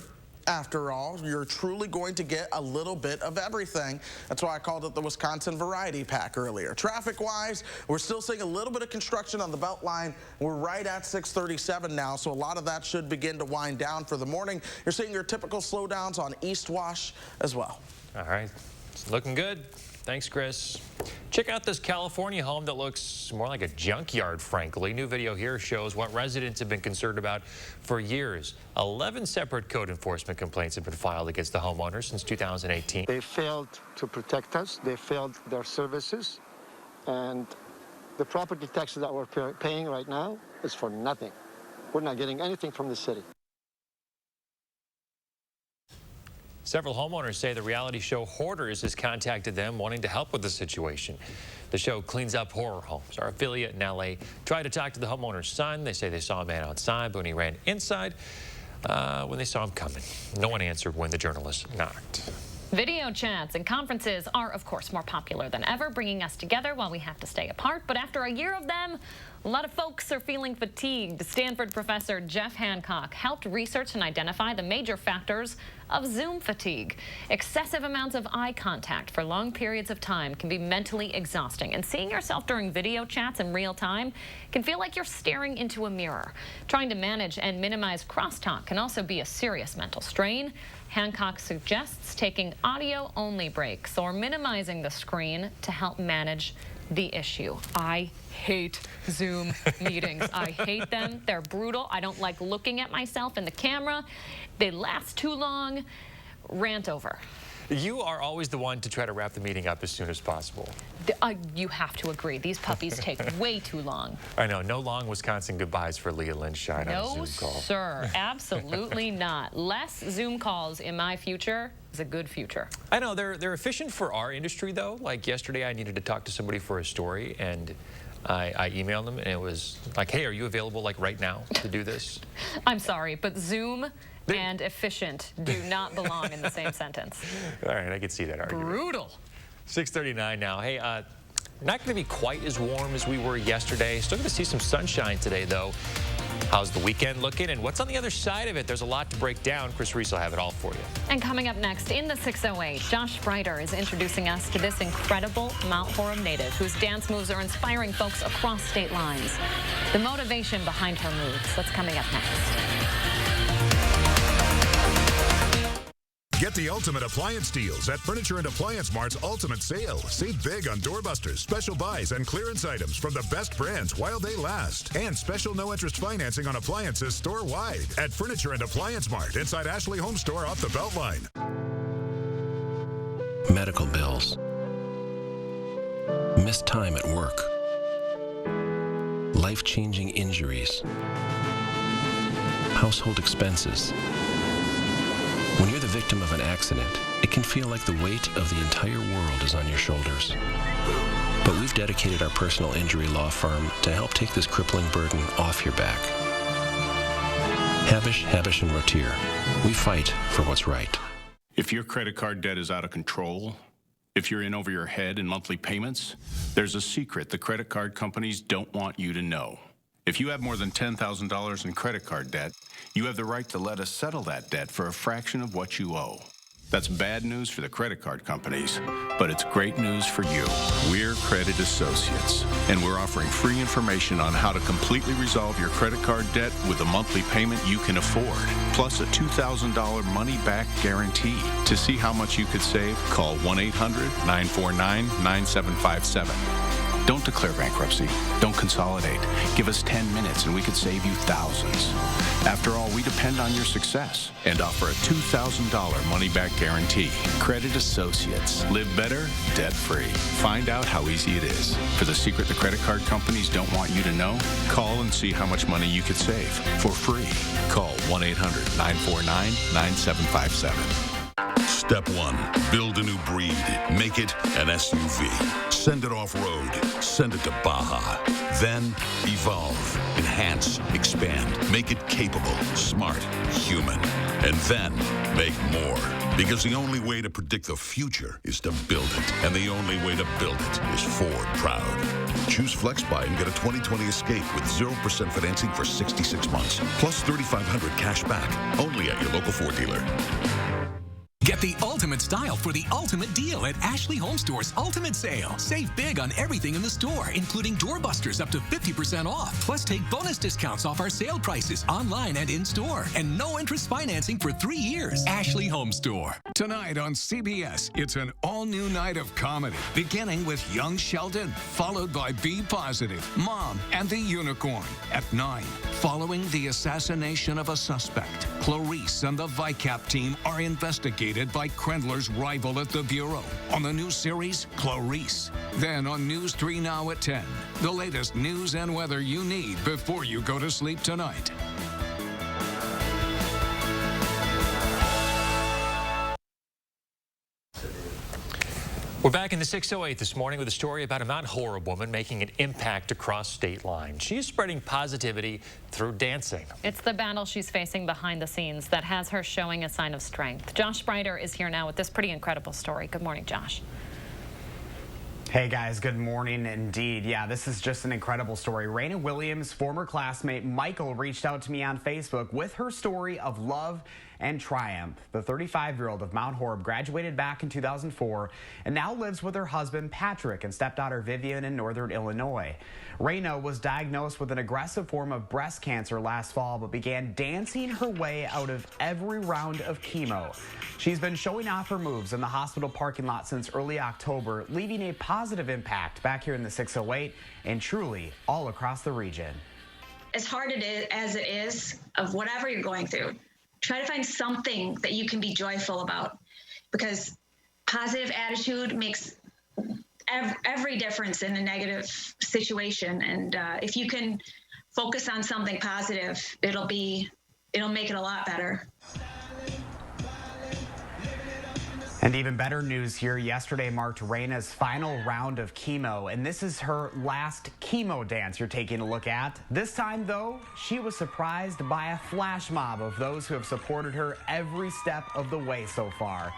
After all, you're truly going to get a little bit of everything. That's why I called it the Wisconsin Variety Pack earlier. Traffic-wise, we're still seeing a little bit of construction on the Beltline. We're right at 637 now, so a lot of that should begin to wind down for the morning. You're seeing your typical slowdowns on East Wash as well. All right, it's looking good. Thanks, Chris. Check out this California home that looks more like a junkyard, frankly. New video here shows what residents have been concerned about for years. 11 separate code enforcement complaints have been filed against the homeowner since 2018. They failed to protect us. They failed their services. And the property taxes that we're paying right now is for nothing. We're not getting anything from the city. Several homeowners say the reality show Hoarders has contacted them wanting to help with the situation. The show cleans up horror homes. Our affiliate in LA tried to talk to the homeowner's son. They say they saw a man outside, but when he ran inside, when they saw him coming. No one answered when the journalist knocked. Video chats and conferences are, of course, more popular than ever, bringing us together while we have to stay apart. But after a year of them, a lot of folks are feeling fatigued. Stanford professor Jeff Hancock helped research and identify the major factors of Zoom fatigue. Excessive amounts of eye contact for long periods of time can be mentally exhausting, and seeing yourself during video chats in real time can feel like you're staring into a mirror. Trying to manage and minimize crosstalk can also be a serious mental strain. Hancock suggests taking audio-only breaks or minimizing the screen to help manage the issue. I hate Zoom meetings. I hate them. They're brutal. I don't like looking at myself in the camera. They last too long. Rant over. You are always the one to try to wrap the meeting up as soon as possible. You have to agree. These puppies take way too long. I know. No long Wisconsin goodbyes for Leah Lynchshine on a Zoom call. No, sir. Absolutely not. Less Zoom calls in my future is a good future. I know. They're efficient for our industry, though. Like yesterday, I needed to talk to somebody for a story, and I emailed them, and it was like, hey, are you available like right now to do this? I'm sorry, but Zoom and efficient do not belong in the same sentence. All right, I can see that argument. Brutal. 6:39 now. Hey, not going to be quite as warm as we were yesterday. Still going to see some sunshine today, though. How's the weekend looking, and what's on the other side of it? There's a lot to break down. Chris Reese will have it all for you. And coming up next in the 608, Josh Breiter is introducing us to this incredible Mount Horeb native whose dance moves are inspiring folks across state lines. The motivation behind her moves. That's coming up next. Get the ultimate appliance deals at Furniture and Appliance Mart's Ultimate Sale. Save big on doorbusters, special buys, and clearance items from the best brands while they last. And special no-interest financing on appliances store-wide at Furniture and Appliance Mart inside Ashley Home Store off the Beltline. Medical bills. Missed time at work. Life-changing injuries. Household expenses. When you're the victim of an accident, it can feel like the weight of the entire world is on your shoulders. But we've dedicated our personal injury law firm to help take this crippling burden off your back. Habish, Habish & Rotier. We fight for what's right. If your credit card debt is out of control, if you're in over your head in monthly payments, there's a secret the credit card companies don't want you to know. If you have more than $10,000 in credit card debt, you have the right to let us settle that debt for a fraction of what you owe. That's bad news for the credit card companies, but it's great news for you. We're Credit Associates, and we're offering free information on how to completely resolve your credit card debt with a monthly payment you can afford, plus a $2,000 money-back guarantee. To see how much you could save, call 1-800-949-9757. Don't declare bankruptcy. Don't consolidate. Give us 10 minutes and we could save you thousands. After all, we depend on your success and offer a $2,000 money-back guarantee. Credit Associates. Live better, debt-free. Find out how easy it is. For the secret the credit card companies don't want you to know, call and see how much money you could save for free. Call 1-800-949-9757. Step 1, build a new breed. Make it an SUV. Send it off-road. Send it to Baja. Then evolve, enhance, expand. Make it capable, smart, human. And then make more. Because the only way to predict the future is to build it. And the only way to build it is Ford Proud. Choose FlexBuy and get a 2020 Escape with 0% financing for 66 months. Plus $3,500 cash back. Only at your local Ford dealer. Get the ultimate style for the ultimate deal at Ashley Home Store's Ultimate Sale. Save big on everything in the store, including doorbusters up to 50% off. Plus, take bonus discounts off our sale prices online and in-store. And no interest financing for 3 years. Ashley Home Store. Tonight on CBS, it's an all-new night of comedy, beginning with Young Sheldon, followed by Be Positive, Mom, and the Unicorn. At 9, following the assassination of a suspect, Clarice and the VICAP team are investigated by Krendler's rival at the Bureau. On the new series, Clarice. Then on News 3 Now at 10, the latest news and weather you need before you go to sleep tonight. We're back in the 608 this morning with a story about a Mount Horeb woman making an impact across state lines. She's spreading positivity through dancing. It's the battle she's facing behind the scenes that has her showing a sign of strength. Josh Spreiter is here now with this pretty incredible story. Good morning, Josh. Hey guys, good morning indeed. Yeah, this is just an incredible story. Raina Williams' former classmate Michael reached out to me on Facebook with her story of love and triumph. The 35-year-old of Mount Horeb graduated back in 2004 and now lives with her husband Patrick and stepdaughter Vivian in northern Illinois. Raina was diagnosed with an aggressive form of breast cancer last fall, but began dancing her way out of every round of chemo. She's been showing off her moves in the hospital parking lot since early October, leaving a positive impact back here in the 608 and truly all across the region. As hard as it is of whatever you're going through, try to find something that you can be joyful about, because positive attitude makes every difference in a negative situation. And if you can focus on something positive, it'll make it a lot better. And even better news here, yesterday marked Raina's final round of chemo, and this is her last chemo dance you're taking a look at. This time, though, she was surprised by a flash mob of those who have supported her every step of the way so far.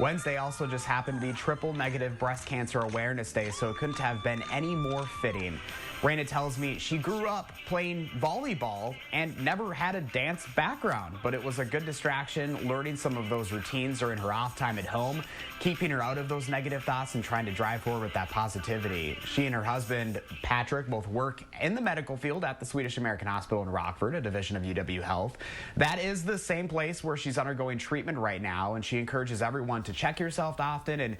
Wednesday also just happened to be Triple Negative Breast Cancer Awareness Day, so it couldn't have been any more fitting. Raina tells me she grew up playing volleyball and never had a dance background, but it was a good distraction, learning some of those routines during her off time at home, keeping her out of those negative thoughts and trying to drive forward with that positivity. She and her husband, Patrick, both work in the medical field at the Swedish American Hospital in Rockford, a division of UW Health. That is the same place where she's undergoing treatment right now, and she encourages everyone to check yourself often and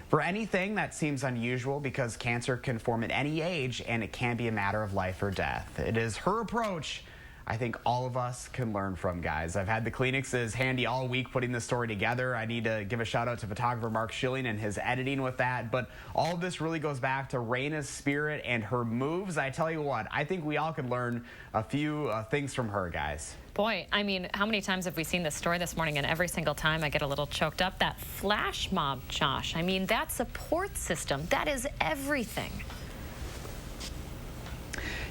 for anything that seems unusual, because cancer can form at any age and it can be a matter of life or death. It is her approach I think all of us can learn from, guys. I've had the Kleenexes handy all week putting this story together. I need to give a shout out to photographer Mark Schilling and his editing with that. But all of this really goes back to Raina's spirit and her moves. I tell you what, I think we all could learn a few things from her, guys. Boy, I mean, how many times have we seen this story this morning, and every single time I get a little choked up. That flash mob, Josh. I mean, that support system, that is everything.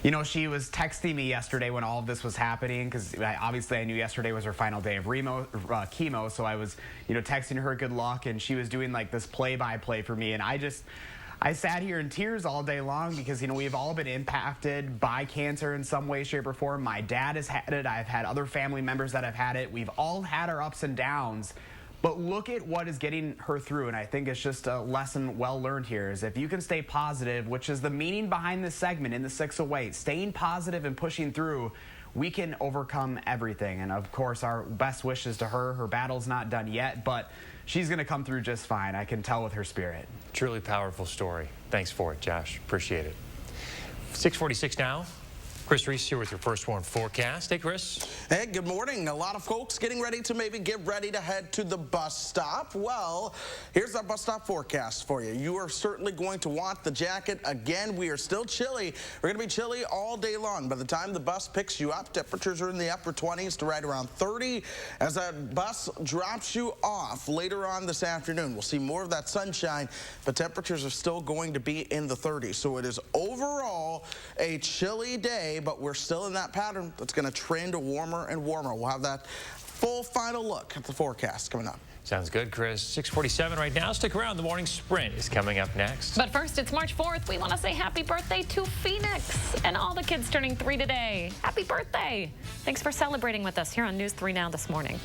You know, she was texting me yesterday when all of this was happening, because obviously I knew yesterday was her final day of chemo, so I was, texting her good luck, and she was doing like this play-by-play for me, and I sat here in tears all day long because, we've all been impacted by cancer in some way, shape, or form. My dad has had it. I've had other family members that have had it. We've all had our ups and downs. But look at what is getting her through, and I think it's just a lesson well learned here, is if you can stay positive, which is the meaning behind this segment in the 608, staying positive and pushing through, we can overcome everything. And of course, our best wishes to her. Her battle's not done yet, but she's going to come through just fine. I can tell with her spirit. Truly powerful story. Thanks for it, Josh. Appreciate it. 6:46 now. Chris Reese here with your First Warn forecast. Hey, Chris. Hey, good morning. A lot of folks getting ready to get ready to head to the bus stop. Well, here's our bus stop forecast for you. You are certainly going to want the jacket. Again, we are still chilly. We're going to be chilly all day long. By the time the bus picks you up, temperatures are in the upper 20s to right around 30. As that bus drops you off later on this afternoon, we'll see more of that sunshine, but temperatures are still going to be in the 30s. So it is overall a chilly day, but we're still in that pattern that's going to trend warmer and warmer. We'll have that full final look at the forecast coming up. Sounds good, Chris. 6:47 right now. Stick around. The morning sprint is coming up next. But first, it's March 4th. We want to say happy birthday to Phoenix and all the kids turning 3 today. Happy birthday. Thanks for celebrating with us here on News 3 Now this morning.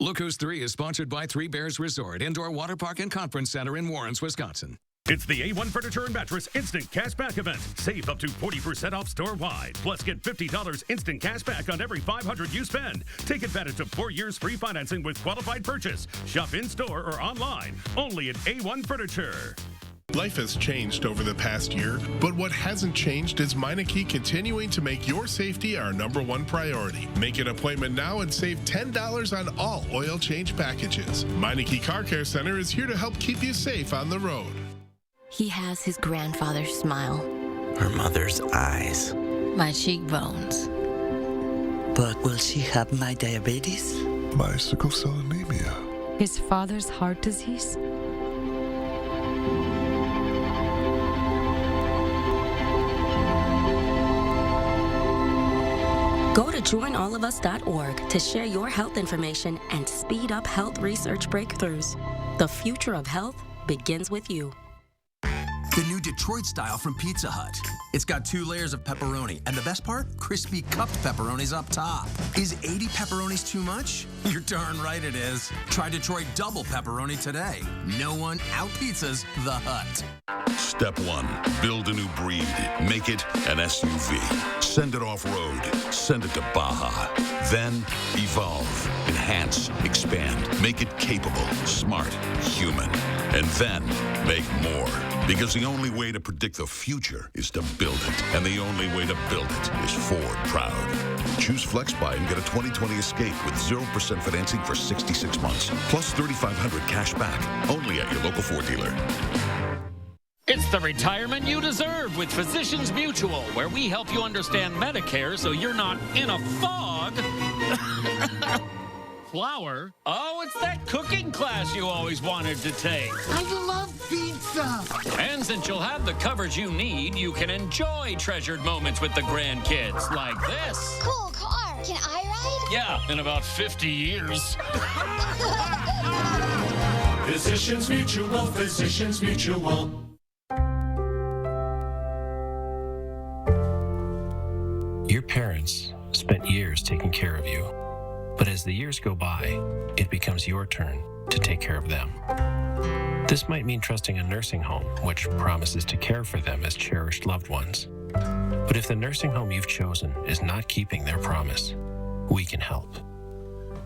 Look Who's 3 is sponsored by Three Bears Resort, Indoor Water Park and Conference Center in Warrens, Wisconsin. It's the A1 Furniture and Mattress Instant Cashback event. Save up to 40% off store-wide. Plus, get $50 instant cash back on every $500 you spend. Take advantage of 4 years free financing with qualified purchase. Shop in-store or online. Only at A1 Furniture. Life has changed over the past year, but what hasn't changed is Meineke continuing to make your safety our #1 priority. Make an appointment now and save $10 on all oil change packages. Meineke Car Care Center is here to help keep you safe on the road. He has his grandfather's smile. Her mother's eyes. My cheekbones. But will she have my diabetes? My sickle cell anemia. His father's heart disease? Go to joinallofus.org to share your health information and speed up health research breakthroughs. The future of health begins with you. The new Detroit style from Pizza Hut. It's got 2 layers of pepperoni, and the best part? Crispy cupped pepperonis up top. Is 80 pepperonis too much? You're darn right it is. Try Detroit double pepperoni today. No one out-pizzas the Hut. Step 1, build a new breed. Make it an SUV. Send it off-road. Send it to Baja. Then evolve, enhance, expand. Make it capable, smart, human. And then make more. Because the only way to predict the future is to build it. And the only way to build it is Ford Proud. Choose FlexBuy and get a 2020 Escape with 0% financing for 66 months. Plus $3,500 cash back. Only at your local Ford dealer. It's the retirement you deserve with Physicians Mutual, where we help you understand Medicare so you're not in a fog. Flour? Oh, it's that cooking class you always wanted to take. I love pizza. And since you'll have the coverage you need, you can enjoy treasured moments with the grandkids like this. Cool car. Can I ride? Yeah, in about 50 years. Physicians Mutual, Physicians Mutual. Your parents spent years taking care of you. But as the years go by, it becomes your turn to take care of them. This might mean trusting a nursing home, which promises to care for them as cherished loved ones. But if the nursing home you've chosen is not keeping their promise, we can help.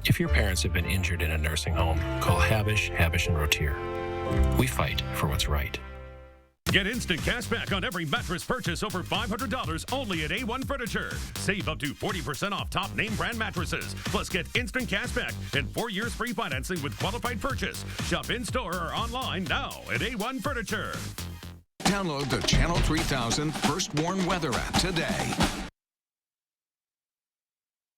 If your parents have been injured in a nursing home, call Habish, Habish & Rotier. We fight for what's right. Get instant cash back on every mattress purchase over $500 only at A1 Furniture. Save up to 40% off top name brand mattresses. Plus get instant cash back and 4 years free financing with qualified purchase. Shop in-store or online now at A1 Furniture. Download the Channel 3000 First Warn Weather app today.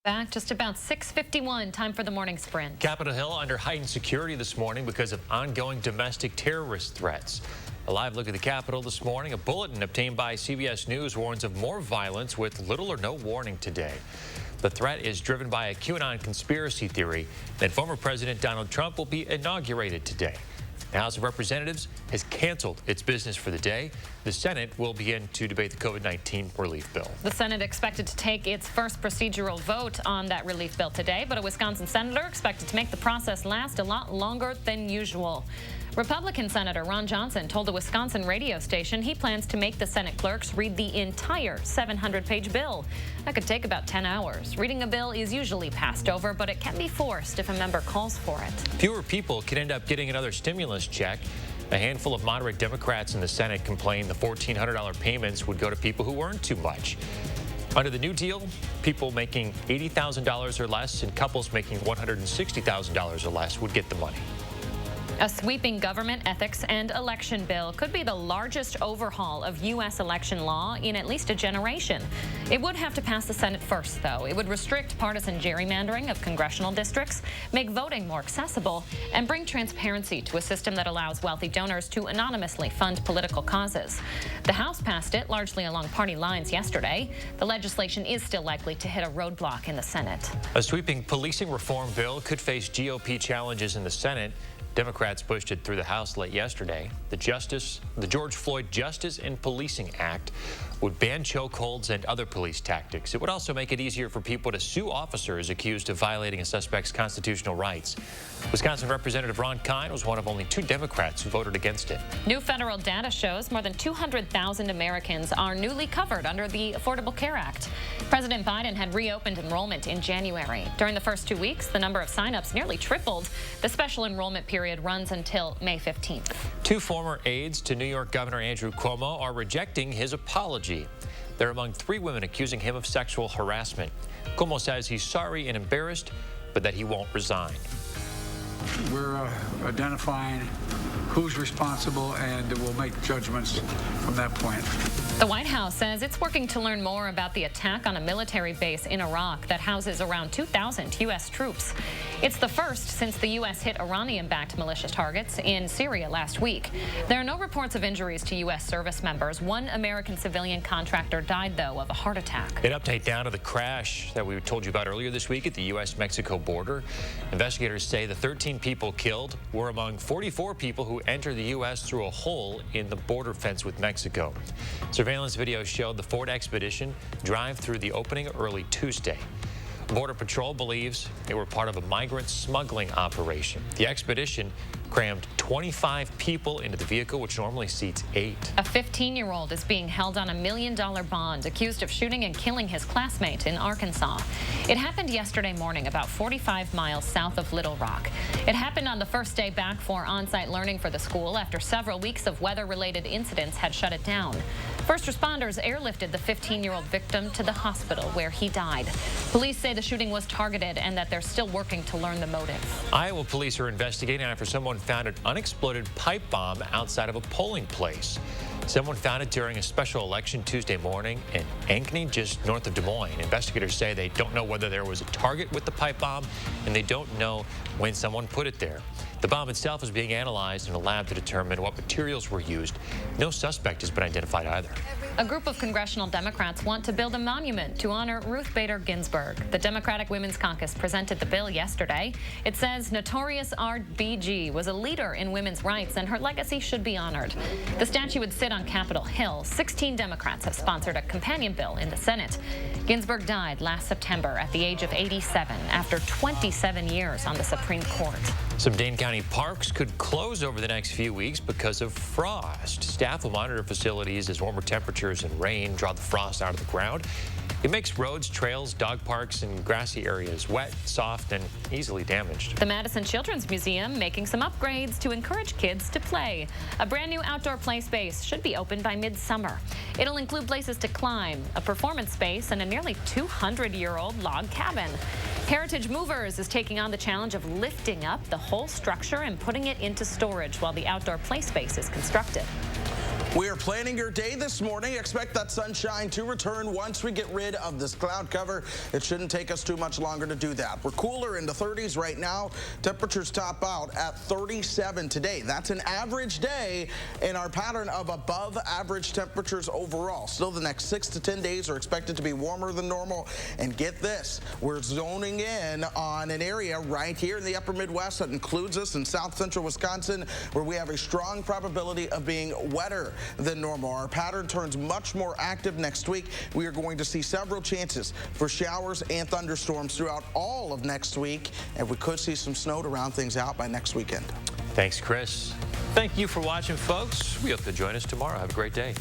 Back just about 6:51, time for the morning sprint. Capitol Hill under heightened security this morning because of ongoing domestic terrorist threats. A live look at the Capitol this morning. A bulletin obtained by CBS News warns of more violence with little or no warning today. The threat is driven by a QAnon conspiracy theory that former President Donald Trump will be inaugurated today. The House of Representatives has canceled its business for the day. The Senate will begin to debate the COVID-19 relief bill. The Senate expected to take its first procedural vote on that relief bill today, but a Wisconsin senator expected to make the process last a lot longer than usual. Republican Senator Ron Johnson told a Wisconsin radio station he plans to make the Senate clerks read the entire 700-page bill. That could take about 10 hours. Reading a bill is usually passed over, but it can be forced if a member calls for it. Fewer people could end up getting another stimulus check. A handful of moderate Democrats in the Senate complained the $1,400 payments would go to people who earn too much. Under the new deal, people making $80,000 or less and couples making $160,000 or less would get the money. A sweeping government ethics and election bill could be the largest overhaul of U.S. election law in at least a generation. It would have to pass the Senate first, though. It would restrict partisan gerrymandering of congressional districts, make voting more accessible, and bring transparency to a system that allows wealthy donors to anonymously fund political causes. The House passed it largely along party lines yesterday. The legislation is still likely to hit a roadblock in the Senate. A sweeping policing reform bill could face GOP challenges in the Senate. Democrats pushed it through the House late yesterday. The George Floyd Justice in Policing Act would ban chokeholds and other police tactics. It would also make it easier for people to sue officers accused of violating a suspect's constitutional rights. Wisconsin Representative Ron Kine was one of only 2 Democrats who voted against it. New federal data shows more than 200,000 Americans are newly covered under the Affordable Care Act. President Biden had reopened enrollment in January. During the first 2 weeks, the number of signups nearly tripled. The special enrollment period runs until May 15th. 2 former aides to New York Governor Andrew Cuomo are rejecting his apology. They're among 3 women accusing him of sexual harassment. Cuomo says he's sorry and embarrassed, but that he won't resign. we're identifying who's responsible, and we'll make judgments from that point. The White House says it's working to learn more about the attack on a military base in Iraq that houses around 2,000 U.S. troops. It's the first since the U.S. hit Iranian-backed militia targets in Syria last week. There are no reports of injuries to U.S. service members. One American civilian contractor died, though, of a heart attack. An update now to the crash that we told you about earlier this week at the U.S.-Mexico border. Investigators say the 13 people killed were among 44 people who entered the U.S. through a hole in the border fence with Mexico. Surveillance video showed the Ford Expedition drive through the opening early Tuesday. Border Patrol believes they were part of a migrant smuggling operation. The Expedition crammed 25 people into the vehicle, which normally seats 8. A 15-year-old is being held on $1 million bond, accused of shooting and killing his classmate in Arkansas. It happened yesterday morning, about 45 miles south of Little Rock. It happened on the first day back for on-site learning for the school after several weeks of weather-related incidents had shut it down. First responders airlifted the 15-year-old victim to the hospital where he died. Police say the shooting was targeted and that they're still working to learn the motive. Iowa police are investigating after someone found an unexploded pipe bomb outside of a polling place. Someone found it during a special election Tuesday morning in Ankeny, just north of Des Moines. Investigators say they don't know whether there was a target with the pipe bomb, and they don't know when someone put it there. The bomb itself is being analyzed in a lab to determine what materials were used. No suspect has been identified either. A group of congressional Democrats want to build a monument to honor Ruth Bader Ginsburg. The Democratic Women's Caucus presented the bill yesterday. It says notorious RBG was a leader in women's rights and her legacy should be honored. The statue would sit on Capitol Hill. 16 Democrats have sponsored a companion bill in the Senate. Ginsburg died last September at the age of 87 after 27 years on the Supreme Court. Some Dane County parks could close over the next few weeks because of frost. Staff will monitor facilities as warmer temperatures and rain draw the frost out of the ground. It makes roads, trails, dog parks, and grassy areas wet, soft, and easily damaged. The Madison Children's Museum making some upgrades to encourage kids to play. A brand new outdoor play space should be open by midsummer. It'll include places to climb, a performance space, and a nearly 200-year-old log cabin. Heritage Movers is taking on the challenge of lifting up the whole structure and putting it into storage while the outdoor play space is constructed. We are planning your day this morning. Expect that sunshine to return once we get rid of this cloud cover. It shouldn't take us too much longer to do that. We're cooler in the 30s right now. Temperatures top out at 37 today. That's an average day in our pattern of above average temperatures overall. Still, the next 6 to 10 days are expected to be warmer than normal. And get this, we're zoning in on an area right here in the upper Midwest that includes us in south central Wisconsin, where we have a strong probability of being wetter than normal. Our pattern turns much more active next week. We are going to see several chances for showers and thunderstorms throughout all of next week, and we could see some snow to round things out by next weekend. Thanks, Chris. Thank you for watching, folks. We hope you'll join us tomorrow. Have a great day.